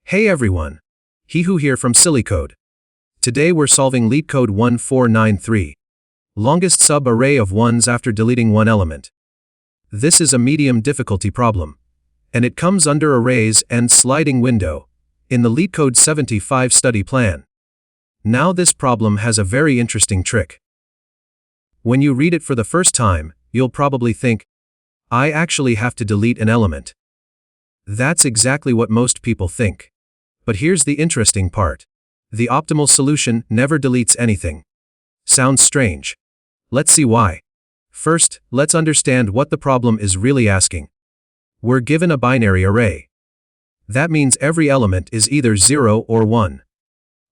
Hey everyone! Hihu here from LeetCode. Today we're solving LeetCode 1493. Longest sub-array of 1's after deleting one element. This is a medium difficulty problem, and it comes under arrays and sliding window in the LeetCode 75 study plan. Now this problem has a very interesting trick. When you read it for the first time, you'll probably think, I actually have to delete an element. That's exactly what most people think. But here's the interesting part. The optimal solution never deletes anything. Sounds strange. Let's see why. First, let's understand what the problem is really asking. We're given a binary array. That means every element is either 0 or 1.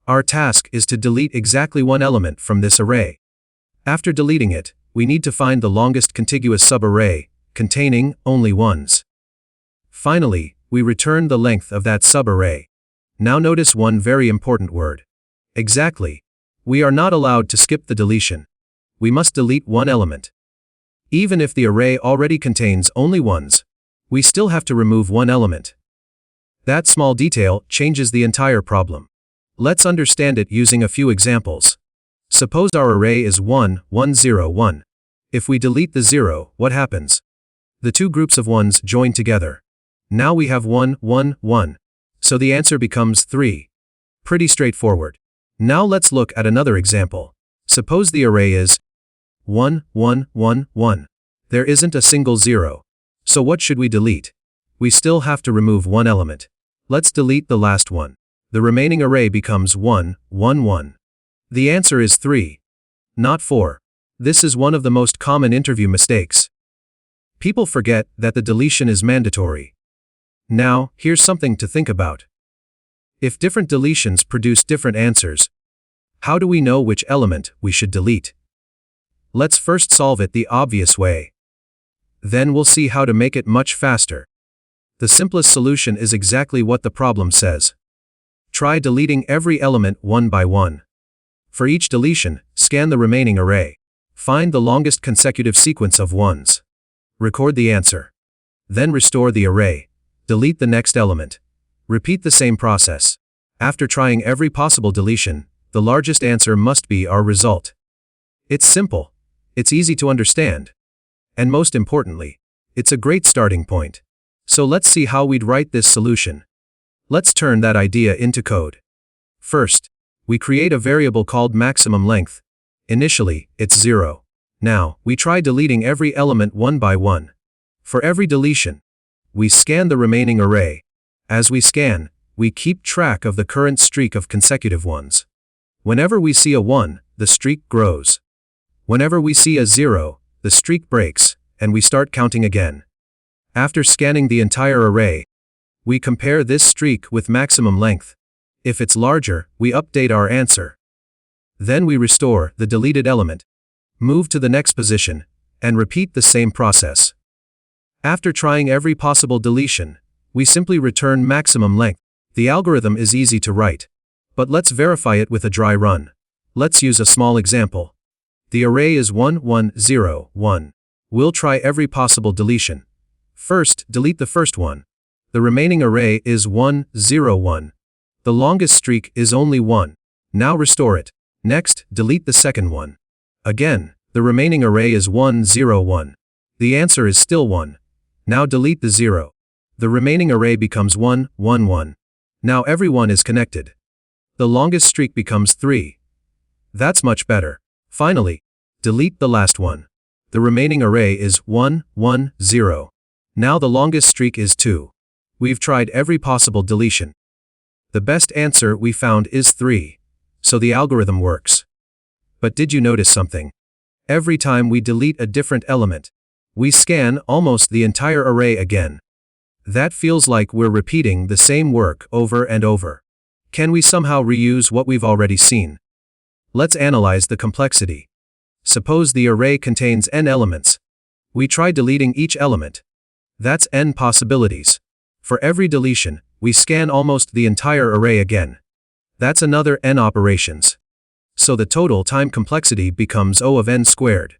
Our task is to delete exactly one element from this array. After deleting it, we need to find the longest contiguous subarray, containing only 1's. Finally, we return the length of that subarray. Now notice one very important word. Exactly. We are not allowed to skip the deletion. We must delete one element. Even if the array already contains only 1's, we still have to remove one element. That small detail changes the entire problem. Let's understand it using a few examples. Suppose our array is 1, 1, 0, 1. If we delete the 0, what happens? The two groups of 1's join together. Now we have 1, 1, 1. So the answer becomes 3. Pretty straightforward. Now let's look at another example. Suppose the array is 1, 1, 1, 1. There isn't a single 0. So what should we delete? We still have to remove one element. Let's delete the last one. The remaining array becomes 1, 1, 1. The answer is 3. Not 4. This is one of the most common interview mistakes. People forget that the deletion is mandatory. Now, here's something to think about. If different deletions produce different answers, how do we know which element we should delete? Let's first solve it the obvious way. Then we'll see how to make it much faster. The simplest solution is exactly what the problem says. Try deleting every element one by one. For each deletion, scan the remaining array. Find the longest consecutive sequence of 1's. Record the answer. Then restore the array. Delete the next element. Repeat the same process. After trying every possible deletion, the largest answer must be our result. It's simple. It's easy to understand. And most importantly, it's a great starting point. So let's see how we'd write this solution. Let's turn that idea into code. First, we create a variable called maximum length. Initially, it's 0. Now, we try deleting every element one by one. For every deletion, we scan the remaining array. As we scan, we keep track of the current streak of consecutive 1's. Whenever we see a 1, the streak grows. Whenever we see a 0, the streak breaks, and we start counting again. After scanning the entire array, we compare this streak with maximum length. If it's larger, we update our answer. Then we restore the deleted element, move to the next position, and repeat the same process. After trying every possible deletion, we simply return maximum length. The algorithm is easy to write, but let's verify it with a dry run. Let's use a small example. The array is 1, 1, 0, 1. We'll try every possible deletion. First, delete the first one. The remaining array is 1, 0, 1. The longest streak is only 1. Now restore it. Next, delete the second one. Again, the remaining array is 1, 0, 1. The answer is still 1. Now delete the 0. The remaining array becomes 1, 1, 1. Now every 1 is connected. The longest streak becomes 3. That's much better. Finally, delete the last one. The remaining array is 1, 1, 0. Now the longest streak is 2. We've tried every possible deletion. The best answer we found is 3. So the algorithm works. But did you notice something? Every time we delete a different element, we scan almost the entire array again. That feels like we're repeating the same work over and over. Can we somehow reuse what we've already seen? Let's analyze the complexity. Suppose the array contains n elements. We try deleting each element. That's n possibilities. For every deletion, we scan almost the entire array again. That's another n operations. So the total time complexity becomes O of n squared.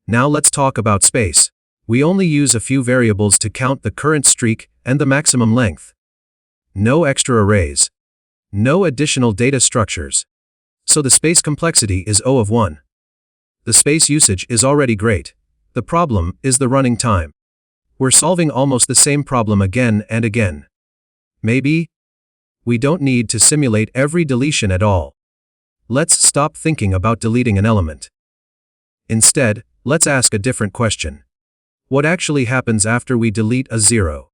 Now let's talk about space. We only use a few variables to count the current streak and the maximum length. no extra arrays, no additional data structures. So the space complexity is O of 1. The space usage is already great. The problem is the running time. We're solving almost the same problem again and again. Maybe we don't need to simulate every deletion at all. Let's stop thinking about deleting an element. Instead, let's ask a different question. What actually happens after we delete a 0?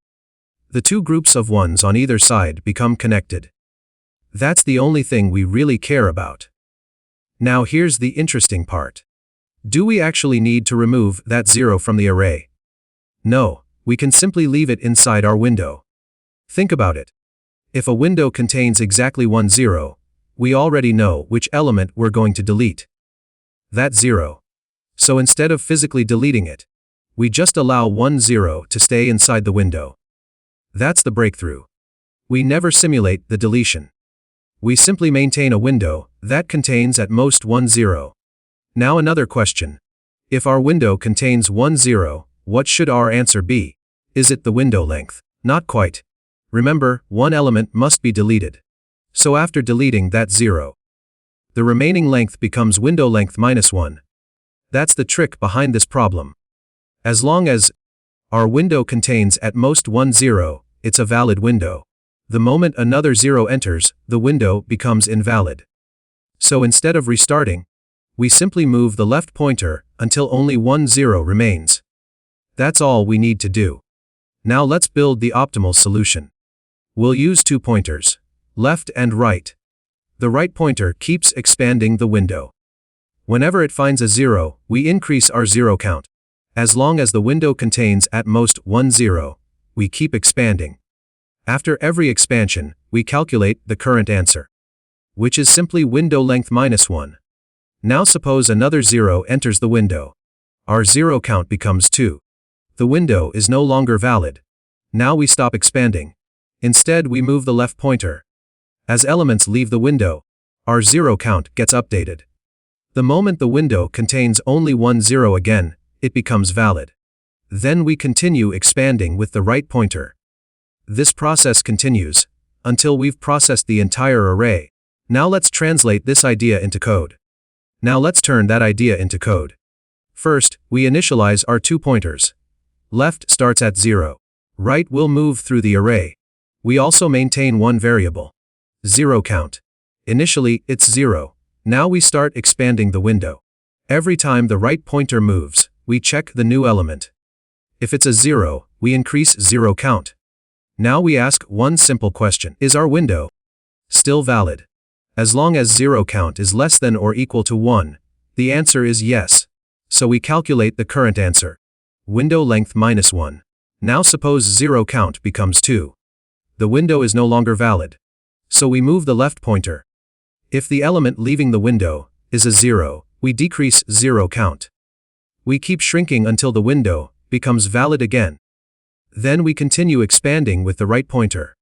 The two groups of 1's on either side become connected. That's the only thing we really care about. Now here's the interesting part. Do we actually need to remove that 0 from the array? No, we can simply leave it inside our window. Think about it. If a window contains exactly 1 0, we already know which element we're going to delete. That 0. So instead of physically deleting it, we just allow 1 0 to stay inside the window. That's the breakthrough. We never simulate the deletion. We simply maintain a window that contains at most 1 0. Now another question. If our window contains 1 0, what should our answer be? Is it the window length? Not quite. Remember, one element must be deleted. So after deleting that 0, the remaining length becomes window length minus 1. That's the trick behind this problem. As long as our window contains at most 1 0, it's a valid window. The moment another 0 enters, the window becomes invalid. So instead of restarting, we simply move the left pointer until only 1 0 remains. That's all we need to do. Now let's build the optimal solution. We'll use 2 pointers, left and right. The right pointer keeps expanding the window. Whenever it finds a 0, we increase our 0 count. As long as the window contains at most 1 0, we keep expanding. After every expansion, we calculate the current answer, which is simply window length minus 1. Now suppose another 0 enters the window. Our 0 count becomes 2. The window is no longer valid. Now we stop expanding. Instead, we move the left pointer. As elements leave the window, our 0 count gets updated. The moment the window contains only 1 0 again, it becomes valid. Then we continue expanding with the right pointer. This process continues until we've processed the entire array. Now let's translate this idea into code. Now let's turn that idea into code. First, we initialize our 2 pointers. Left starts at 0. Right will move through the array. We also maintain one variable, 0 count. Initially, it's 0. Now we start expanding the window. Every time the right pointer moves, we check the new element. If it's a 0, we increase 0 count. Now we ask one simple question. Is our window still valid? As long as 0 count is less than or equal to 1, the answer is yes. So we calculate the current answer, window length minus 1. Now suppose 0 count becomes 2. The window is no longer valid. So we move the left pointer. If the element leaving the window is a 0, we decrease 0 count. We keep shrinking until the window becomes valid again. Then we continue expanding with the right pointer.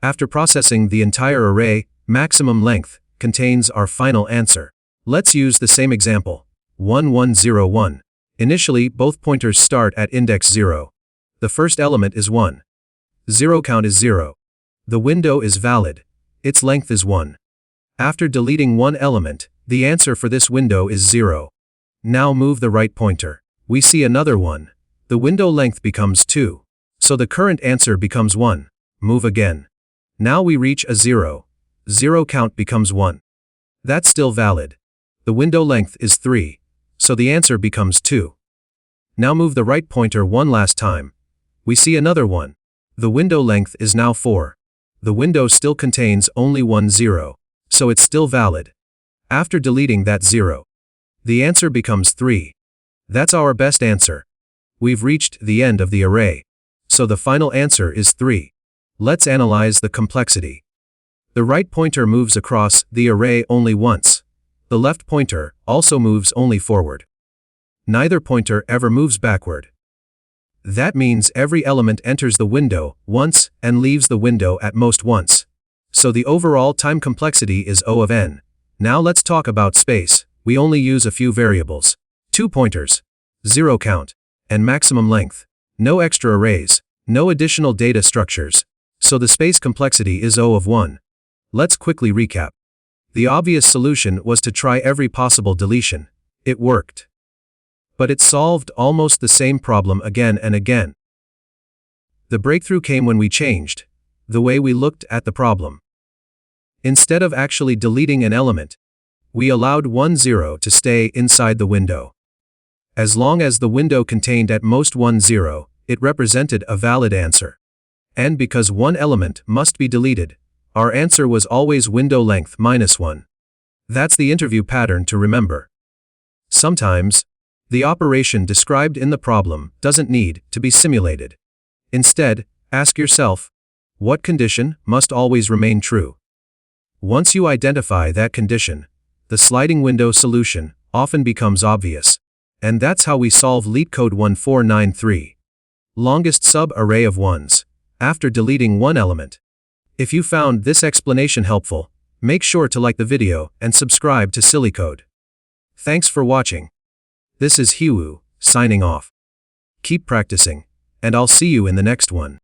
After processing the entire array, maximum length contains our final answer. Let's use the same example, 1101. Initially, both pointers start at index 0. The first element is 1. 0 count is 0. The window is valid. Its length is 1. After deleting one element, the answer for this window is 0. Now move the right pointer. We see another 1. The window length becomes 2. So the current answer becomes 1. Move again. Now we reach a 0. 0 count becomes 1. That's still valid. The window length is 3. So the answer becomes 2. Now move the right pointer one last time. We see another 1. The window length is now 4. The window still contains only 1 0. So it's still valid. After deleting that 0, the answer becomes 3. That's our best answer. We've reached the end of the array. So the final answer is 3. Let's analyze the complexity. The right pointer moves across the array only once. The left pointer also moves only forward. Neither pointer ever moves backward. That means every element enters the window once and leaves the window at most once. So the overall time complexity is O of n. Now let's talk about space. We only use a few variables. 2 pointers, 0 count, and maximum length. No extra arrays, no additional data structures. So the space complexity is O of 1. Let's quickly recap. The obvious solution was to try every possible deletion. It worked. But it solved almost the same problem again and again. The breakthrough came when we changed the way we looked at the problem. Instead of actually deleting an element, we allowed 1, 0 to stay inside the window. As long as the window contained at most 1, 0, it represented a valid answer. And because one element must be deleted, our answer was always window length -1. That's the interview pattern to remember. Sometimes, the operation described in the problem doesn't need to be simulated. Instead, ask yourself, what condition must always remain true? Once you identify that condition, the sliding window solution often becomes obvious. And that's how we solve LeetCode 1493. Longest sub-array of 1's, after deleting one element. If you found this explanation helpful, make sure to like the video and subscribe to LeetCode. Thanks for watching. This is Hiwu, signing off. Keep practicing, and I'll see you in the next one.